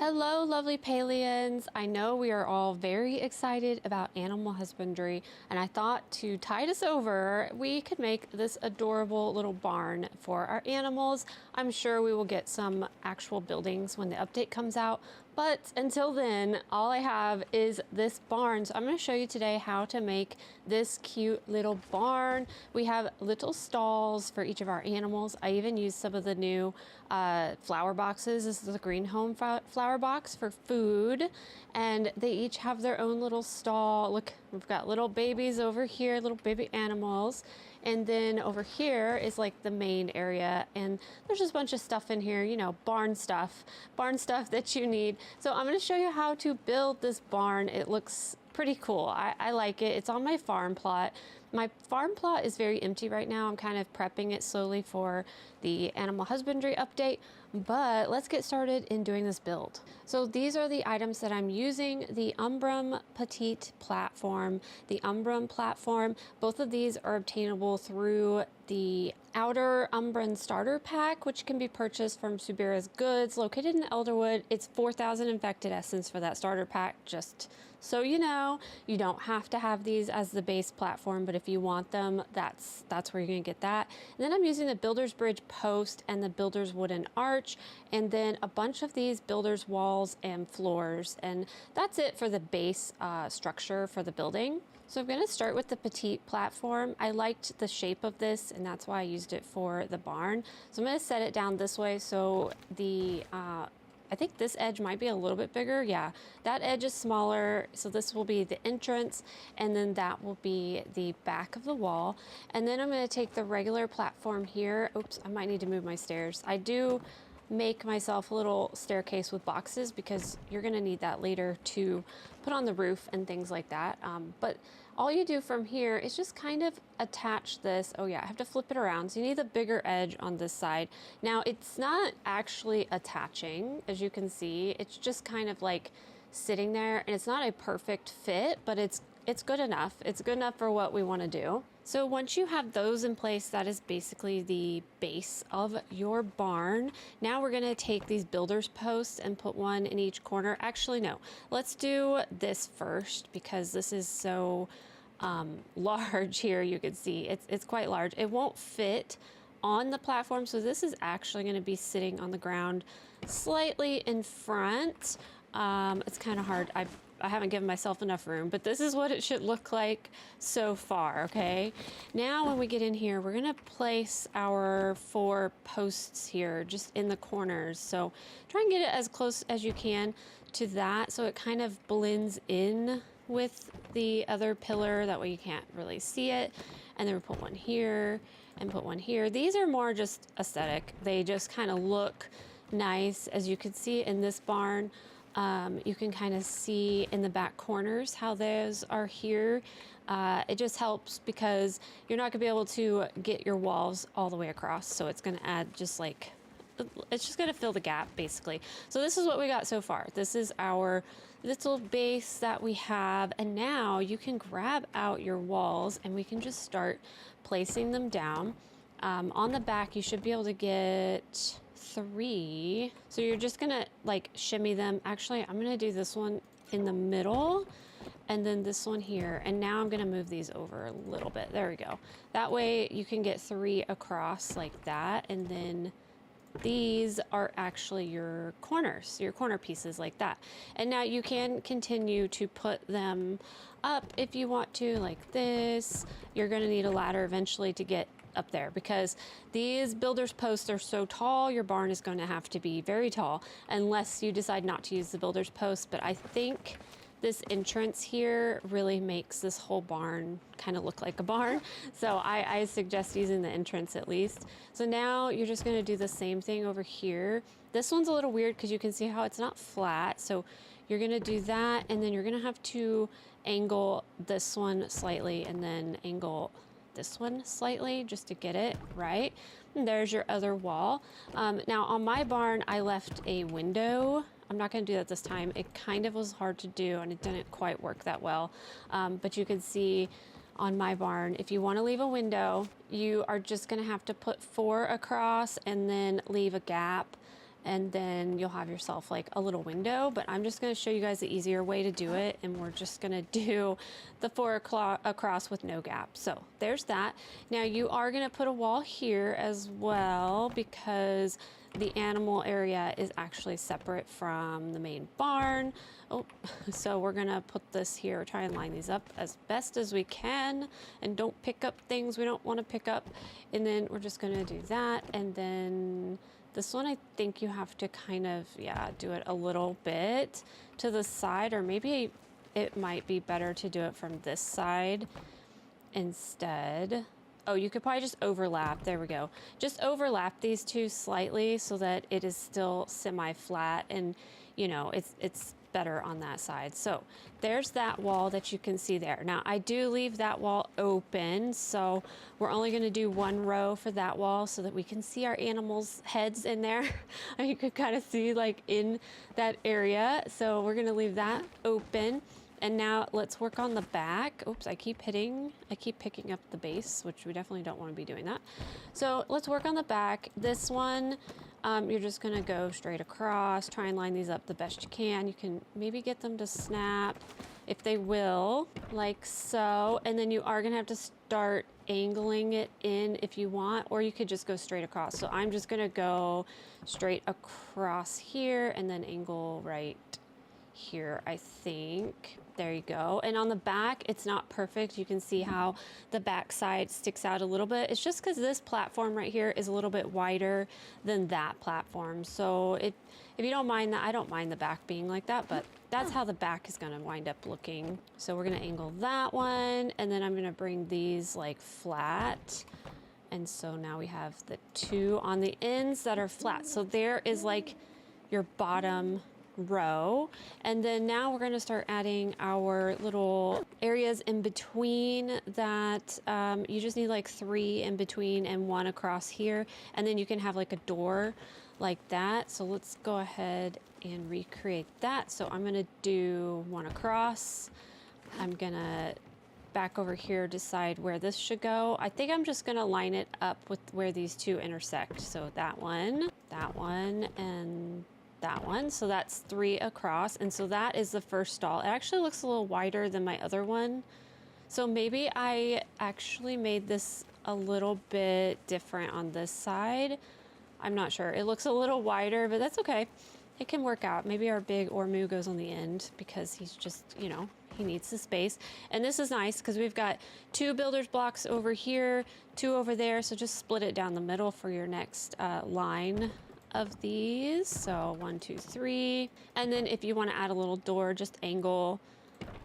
Hello, lovely Palians. I know we are all very excited about animal husbandry, and I thought to tide us over, we could make this adorable little barn for our animals. I'm sure we will get some actual buildings when the update comes out, but until then, all I have is this barn. So I'm going to show you today how to make this cute little barn. We have little stalls for each of our animals. I even used some of the new flower boxes. This is the Green Home flower box for food, and they each have their own little stall. Look, we've got little babies over here, little baby animals, and then over here is like the main area, and there's just a bunch of stuff in here, you know, barn stuff that you need. So I'm going to show you how to build this barn. It looks pretty cool. I like it. It's on my farm plot. My farm plot is very empty right now. I'm kind of prepping it slowly for the animal husbandry update, but let's get started in doing this build. So these are the items that I'm using: the Umbrum Petite platform, the Umbrum platform. Both of these are obtainable through the outer Umbrum starter pack, which can be purchased from Subira's Goods, located in Elderwood. It's 4,000 infected essence for that starter pack, just so you know. You don't have to have these as the base platform, but if you want them, that's where you're gonna get that. And then I'm using the Builder's Bridge post and the Builder's wooden arch, and then a bunch of these Builder's walls and floors, and that's it for the base structure for the building. So I'm going to start with the Petite platform. I liked the shape of this, and that's why I used it for the barn. So I'm going to set it down this way so the I think this edge might be a little bit bigger. Yeah, that edge is smaller. So this will be the entrance, and then that will be the back of the wall. And then I'm going to take the regular platform here. Oops, I might need to move my stairs. I do make myself a little staircase with boxes because you're going to need that later to put on the roof and things like that. But all you do from here is just kind of attach this. Oh yeah, I have to flip it around. So you need the bigger edge on this side. Now it's not actually attaching, as you can see. It's just kind of like sitting there, and it's not a perfect fit, but it's good enough. It's good enough for what we want to do. So once you have those in place, that is basically the base of your barn. Now we're going to take these builder's posts and put one in each corner. Actually, no, let's do this first because this is so large here. You can see it's quite large. It won't fit on the platform, so this is actually going to be sitting on the ground slightly in front. It's kind of hard. I haven't given myself enough room, but this is what it should look like so far, okay? Now when we get in here, we're gonna place our 4 posts here just in the corners. So try and get it as close as you can to that so it kind of blends in with the other pillar. That way you can't really see it. And then we put one here and put one here. These are more just aesthetic. They just kind of look nice. As you can see in this barn, you can kind of see in the back corners how those are here. It just helps because you're not gonna be able to get your walls all the way across. So it's gonna add just like, it's just gonna fill the gap basically. So this is what we got so far. This is our little base that we have. And now you can grab out your walls and we can just start placing them down. On the back, you should be able to get 3. So you're just gonna like shimmy them. Actually, I'm gonna do this one in the middle and then this one here. And now I'm gonna move these over a little bit. There we go. That way you can get 3 across like that. And then these are actually your corners, your corner pieces like that. And now you can continue to put them up if you want to, like this. You're gonna need a ladder eventually to get up there because these builder's posts are so tall. Your barn is going to have to be very tall unless you decide not to use the builder's post. But I think this entrance here really makes this whole barn kind of look like a barn. So I suggest using the entrance at least. So now you're just going to do the same thing over here. This one's a little weird because you can see how it's not flat. So you're going to do that, and then you're going to have to angle this one slightly and then angle this one slightly just to get it right. And there's your other wall. Now on my barn, I left a window. I'm not going to do that this time. It kind of was hard to do and it didn't quite work that well. But you can see on my barn, if you want to leave a window, you are just going to have to put 4 across and then leave a gap and then you'll have yourself like a little window. But I'm just going to show you guys the easier way to do it, and we're just going to do the 4 across with no gap. So there's that. Now you are going to put a wall here as well, because the animal area is actually separate from the main barn. Oh, so we're gonna put this here, try and line these up as best as we can, and don't pick up things we don't want to pick up. And then we're just gonna do that. And then this one, I think you have to kind of, yeah, do it a little bit to the side, or maybe it might be better to do it from this side instead. Oh, you could probably just overlap. There we go. Just overlap these two slightly so that it is still semi-flat, and you know, it's better on that side. So there's that wall that you can see there. Now I do leave that wall open, so we're only going to do 1 row for that wall so that we can see our animals' heads in there. You could kind of see like in that area. So we're going to leave that open. And now let's work on the back. Oops, I keep picking up the base, which we definitely don't want to be doing that. So let's work on the back. This one, you're just gonna go straight across, try and line these up the best you can. You can maybe get them to snap if they will, like so. And then you are gonna have to start angling it in if you want, or you could just go straight across. So I'm just gonna go straight across here and then angle right here, I think. There you go. And on the back, it's not perfect. You can see how the back side sticks out a little bit. It's just because this platform right here is a little bit wider than that platform. So if you don't mind that, I don't mind the back being like that, but that's how the back is going to wind up looking. So we're going to angle that one, and then I'm going to bring these like flat. And so now we have the 2 on the ends that are flat. So there is like your bottom row. And then now we're going to start adding our little areas in between that. You just need like 3 in between and 1 across here, and then you can have like a door like that. So let's go ahead and recreate that. So I'm going to do 1 across. I'm going to back over here, decide where this should go. I think I'm just going to line it up with where these 2 intersect. So that one, and that one. So that's 3 across. And so that is the first stall. It actually looks a little wider than my other one. So maybe I actually made this a little bit different on this side. I'm not sure. It looks a little wider, but that's okay. It can work out. Maybe our big Ormu goes on the end because he's just, you know, he needs the space. And this is nice because we've got 2 builder's blocks over here, 2 over there. So just split it down the middle for your next line of these. So 1, 2, 3. And then if you want to add a little door, just angle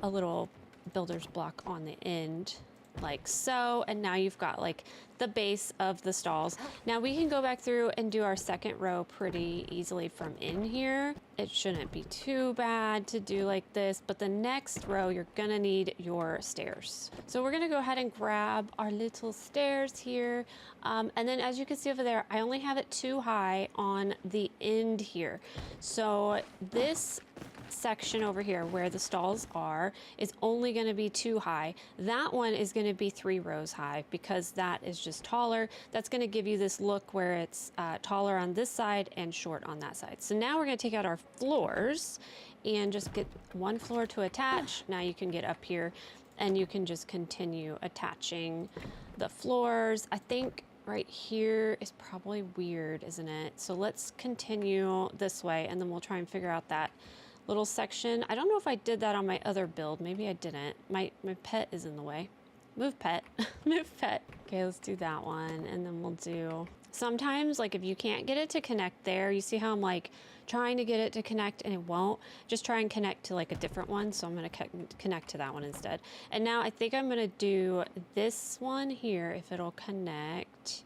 a little builder's block on the end like so. And now you've got like the base of the stalls. Now we can go back through and do our second row pretty easily from in here. It shouldn't be too bad to do like this, but the next row you're gonna need your stairs. So we're gonna go ahead and grab our little stairs here. And then as you can see over there, I only have it too high on the end here. So this section over here where the stalls are is only going to be 2 high. That one is going to be 3 rows high because that is just taller. That's going to give you this look where it's taller on this side and short on that side. So now we're going to take out our floors and just get 1 floor to attach. Now you can get up here and you can just continue attaching the floors. I think right here is probably weird, isn't it? So let's continue this way and then we'll try and figure out that little section. I don't know if I did that on my other build. Maybe I didn't. My pet is in the way. Move pet. Move pet. Okay, let's do that one. And then we'll do, sometimes like if you can't get it to connect there, you see how I'm like trying to get it to connect and it won't, just try and connect to like a different one. So I'm going to connect to that one instead. And now I think I'm going to do this one here if it'll connect.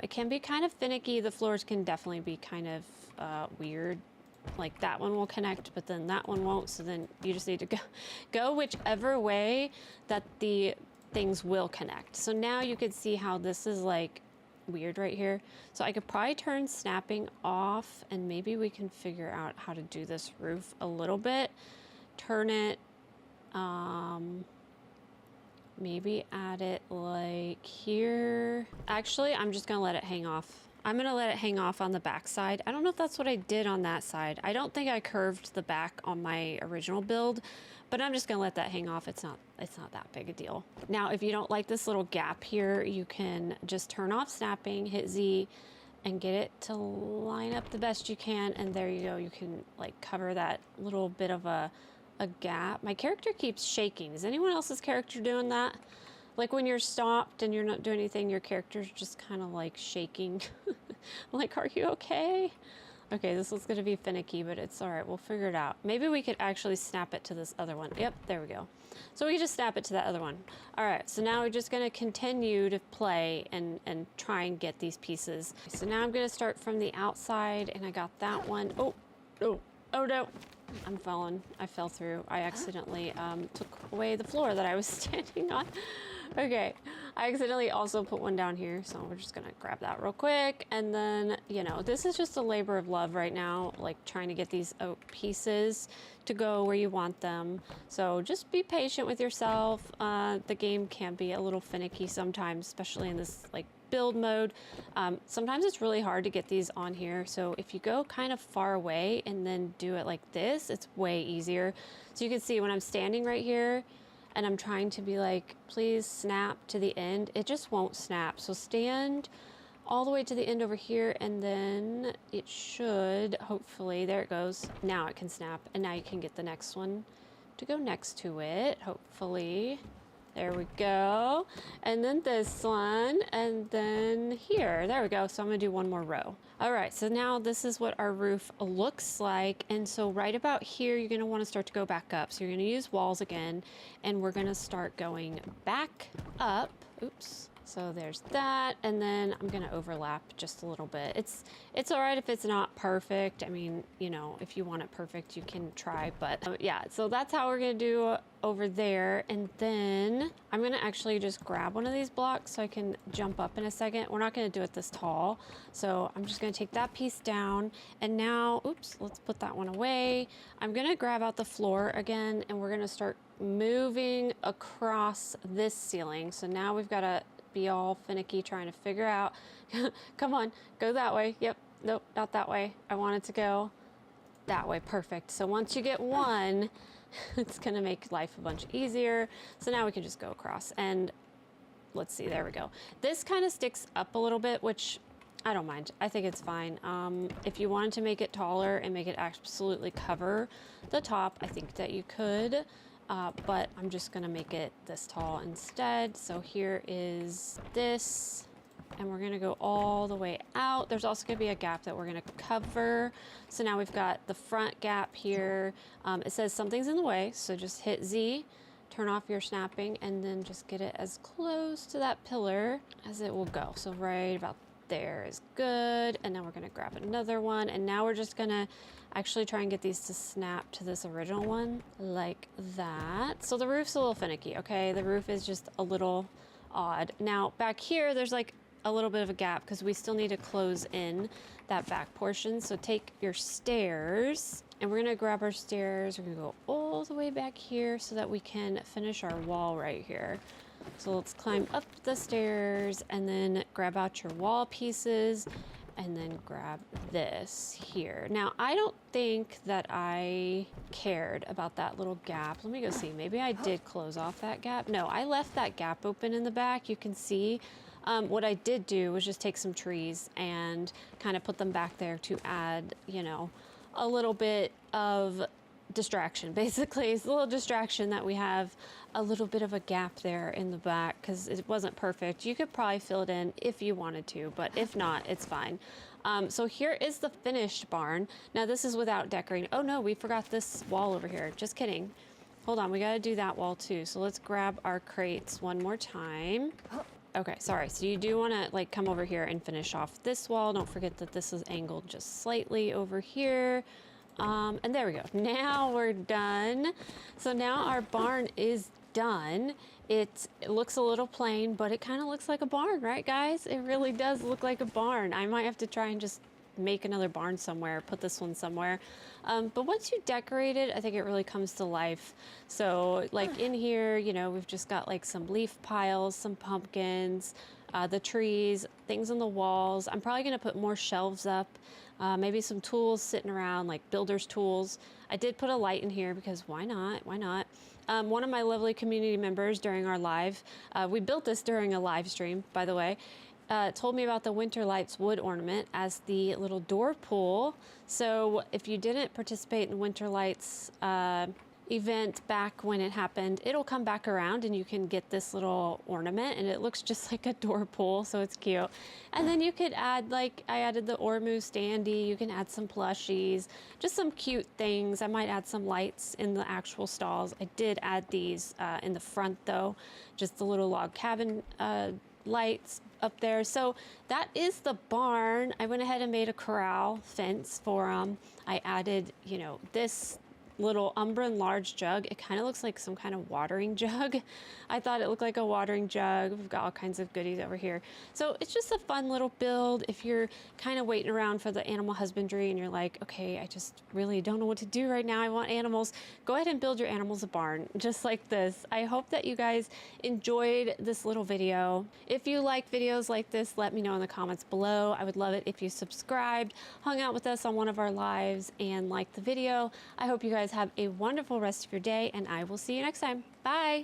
It can be kind of finicky. The floors can definitely be kind of weird. Like that one will connect, but then that one won't. So then you just need to go whichever way that the things will connect. So now you can see how this is like weird right here. So I could probably turn snapping off and maybe we can figure out how to do this roof a little bit. Turn it, maybe add it like here. Actually, I'm just gonna let it hang off I'm gonna let it hang off on the back side. I don't know if that's what I did on that side. I don't think I curved the back on my original build, but I'm just gonna let that hang off. It's not that big a deal. Now, if you don't like this little gap here, you can just turn off snapping, hit Z, and get it to line up the best you can. And there you go. You can like cover that little bit of a gap. My character keeps shaking. Is anyone else's character doing that? Like when you're stopped and you're not doing anything, your character's just kind of like shaking. Like, are you okay? Okay, this is gonna be finicky, but it's all right. We'll figure it out. Maybe we could actually snap it to this other one. Yep, there we go. So we just snap it to that other one. All right, so now we're just gonna continue to play and try and get these pieces. So now I'm gonna start from the outside, and I got that one. Oh no. I'm falling. I fell through. I accidentally took away the floor that I was standing on. Okay, I accidentally also put one down here, so we're just gonna grab that real quick. And then, you know, this is just a labor of love right now, like trying to get these pieces to go where you want them. So just be patient with yourself. The game can be a little finicky sometimes, especially in this like build mode. Sometimes it's really hard to get these on here. So if you go kind of far away and then do it like this, it's way easier. So you can see when I'm standing right here, and I'm trying to be like, please snap to the end, it just won't snap. So stand all the way to the end over here, and then it should, hopefully, there it goes. Now it can snap, and now you can get the next one to go next to it, hopefully. There we go. And then this one, and then here, there we go. So I'm gonna do one more row. All right, so now this is what our roof looks like. And so right about here, you're gonna wanna start to go back up. So you're gonna use walls again, and we're gonna start going back up. Oops. So there's that, and then I'm gonna overlap just a little bit. It's all right if it's not perfect. I mean, you know, if you want it perfect, you can try, but yeah, so that's how we're gonna do over there. And then I'm gonna actually just grab one of these blocks so I can jump up in a second. We're not gonna do it this tall. So I'm just gonna take that piece down, and now, oops, let's put that one away. I'm gonna grab out the floor again, and we're gonna start moving across this ceiling. So now we've gotta be all finicky trying to figure out, come on, go that way. Yep, nope, not that way. I want it to go that way. Perfect. So once you get one, it's gonna make life a bunch easier. So now we can just go across, and let's see, there we go. This kind of sticks up a little bit, which I don't mind. I think it's fine. If you wanted to make it taller and make it absolutely cover the top, I think that you could. But I'm just gonna make it this tall instead. So here is this, and we're gonna go all the way out. There's also gonna be a gap that we're gonna cover. So now we've got the front gap here. It says something's in the way, so just hit Z, turn off your snapping, and then just get it as close to that pillar as it will go. So right about there is good. And now we're gonna grab another one, and now we're just gonna actually try and get these to snap to this original one like that. So the roof's a little finicky, okay? The roof is just a little odd. Now back here, there's like a little bit of a gap because we still need to close in that back portion. So take your stairs, and we're gonna grab our stairs. We're gonna go all the way back here so that we can finish our wall right here. So let's climb up the stairs and then grab out your wall pieces, and then grab this here. Now, I don't think that I cared about that little gap. Let me go see. Maybe I did close off that gap. No, I left that gap open in the back. You can see what I did do was just take some trees and kind of put them back there to add, you know, a little bit of distraction. Basically, it's a little distraction that we have a little bit of a gap there in the back because it wasn't perfect. You could probably fill it in if you wanted to, but if not, it's fine. So here is the finished barn. Now this is without decorating. Oh no, we forgot this wall over here. Just kidding. Hold on, we got to do that wall too. So let's grab our crates one more time. Okay, sorry. So you do want to like come over here and finish off this wall. Don't forget that this is angled just slightly over here. And there we go. Now we're done. So now our barn is done. It looks a little plain, but it kind of looks like a barn, right guys? It really does look like a barn. I might have to try and just make another barn somewhere, put this one somewhere. But once you decorate it, I think it really comes to life. So like in here, you know, we've just got like some leaf piles, some pumpkins, the trees, things on the walls. I'm probably gonna put more shelves up, maybe some tools sitting around, like builder's tools. I did put a light in here because why not? Why not? One of my lovely community members during our live, we built this during a live stream, by the way, told me about the Winter Lights wood ornament as the little door pull. So if you didn't participate in Winter Lights event back when it happened, it'll come back around and you can get this little ornament, and it looks just like a door pull, so it's cute. And then you could add, like I added the Ormu standee, you can add some plushies, just some cute things. I might add some lights in the actual stalls. I did add these in the front though, just the little log cabin lights up there. So that is the barn. I went ahead and made a corral fence for them. I added, you know, this little Umbran large jug. It kind of looks like some kind of watering jug. I thought it looked like a watering jug. We've got all kinds of goodies over here. So it's just a fun little build. If you're kind of waiting around for the animal husbandry and you're like, okay, I just really don't know what to do right now. I want animals. Go ahead and build your animals a barn just like this. I hope that you guys enjoyed this little video. If you like videos like this, let me know in the comments below. I would love it if you subscribed, hung out with us on one of our lives, and liked the video. I hope you guys have a wonderful rest of your day, and I will see you next time. Bye.